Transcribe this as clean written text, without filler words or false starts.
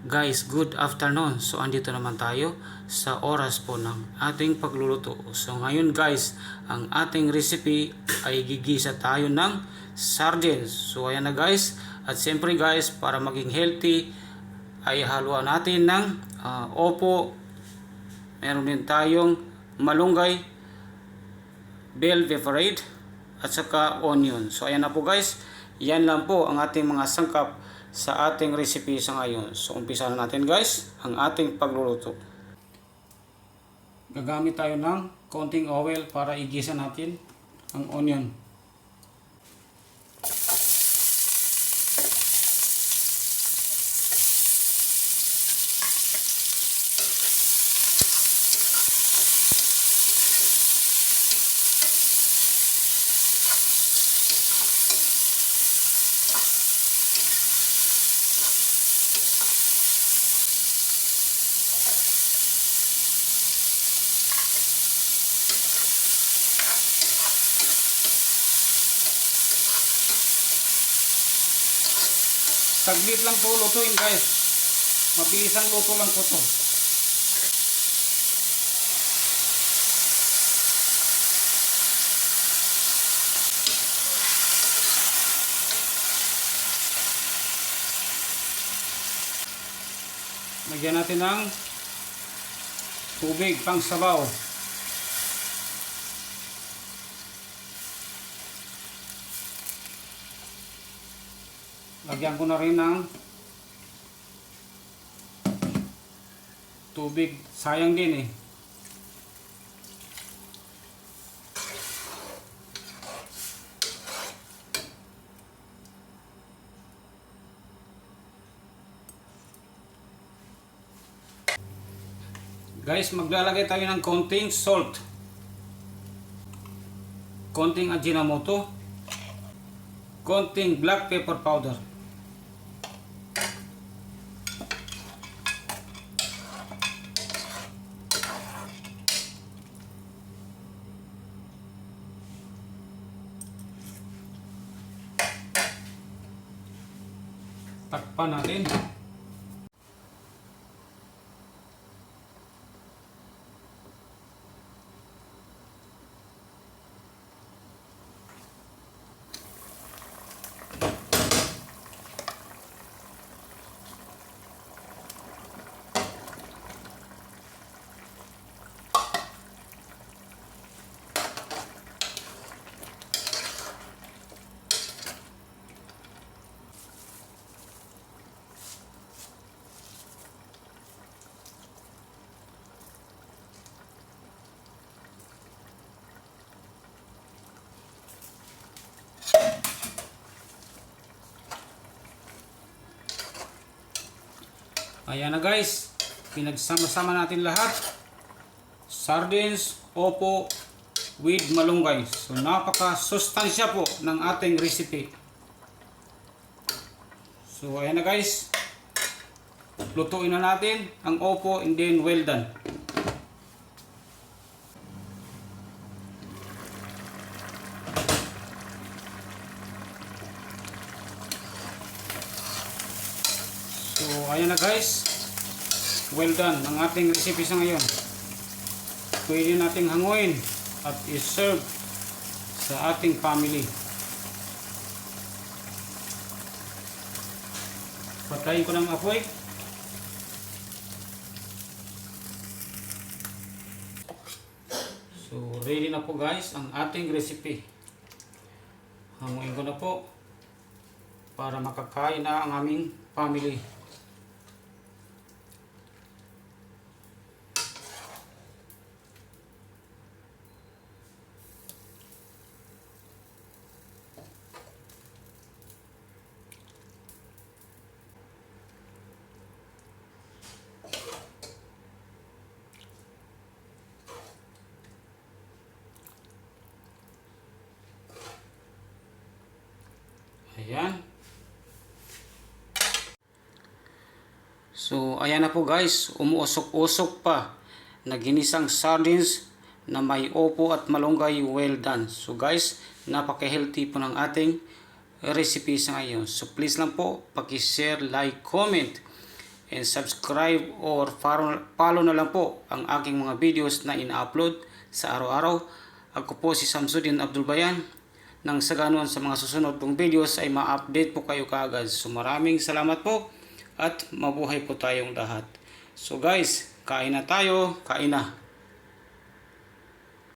Guys, good afternoon. So andito naman tayo sa oras po ng ating pagluluto. So ngayon guys, ang ating recipe ay gigisa tayo ng sardines. So ayan na guys. At siyempre guys, para maging healthy ay haluan natin ng opo. Meron din tayong malunggay, bell pepper at saka onion. So ayan na po guys. Yan lang po ang ating mga sangkap sa ating recipe sa ngayon. So umpisa na natin guys ang ating pagluluto. Gagamit tayo ng konting oil para igisa natin ang onion. Saglit lang po lutuin guys. Mabilisang luto lang po to. Lagyan natin ng tubig pang sabaw. Lagyan ko na rin ng tubig. Sayang din eh. Guys, maglalagay tayo ng konting salt. Konting Ajinomoto. Konting black pepper powder. Takpan natin. Ayan na guys, pinagsama-sama natin lahat. Sardines, opo, with malunggay. So napaka-sustansya po ng ating recipe. So ayan na guys, lutuin na natin ang opo and then well done. So ayan na guys, well done ang ating recipe sa ngayon. Pwede nating hanguin at i-serve sa ating family. Patayin ko ng apoy. So ready na po guys ang ating recipe. Hanguin ko na po para makakain na ang aming family. Ayan. So ayan na po guys, umuusok-usok pa na ginisang sardines na may opo at malunggay, well done. So guys, napaka-healthy po ng ating recipe sa ngayon. So please lang po, paki-share, like, comment and subscribe or follow na lang po ang aking mga videos na ina-upload sa araw-araw. Ako po si Samsudin Abdul Bayan, nang sa ganon sa mga susunod pong videos ay ma-update po kayo kaagad. So maraming salamat po at mabuhay po tayong lahat. So guys, kain na tayo, kain na.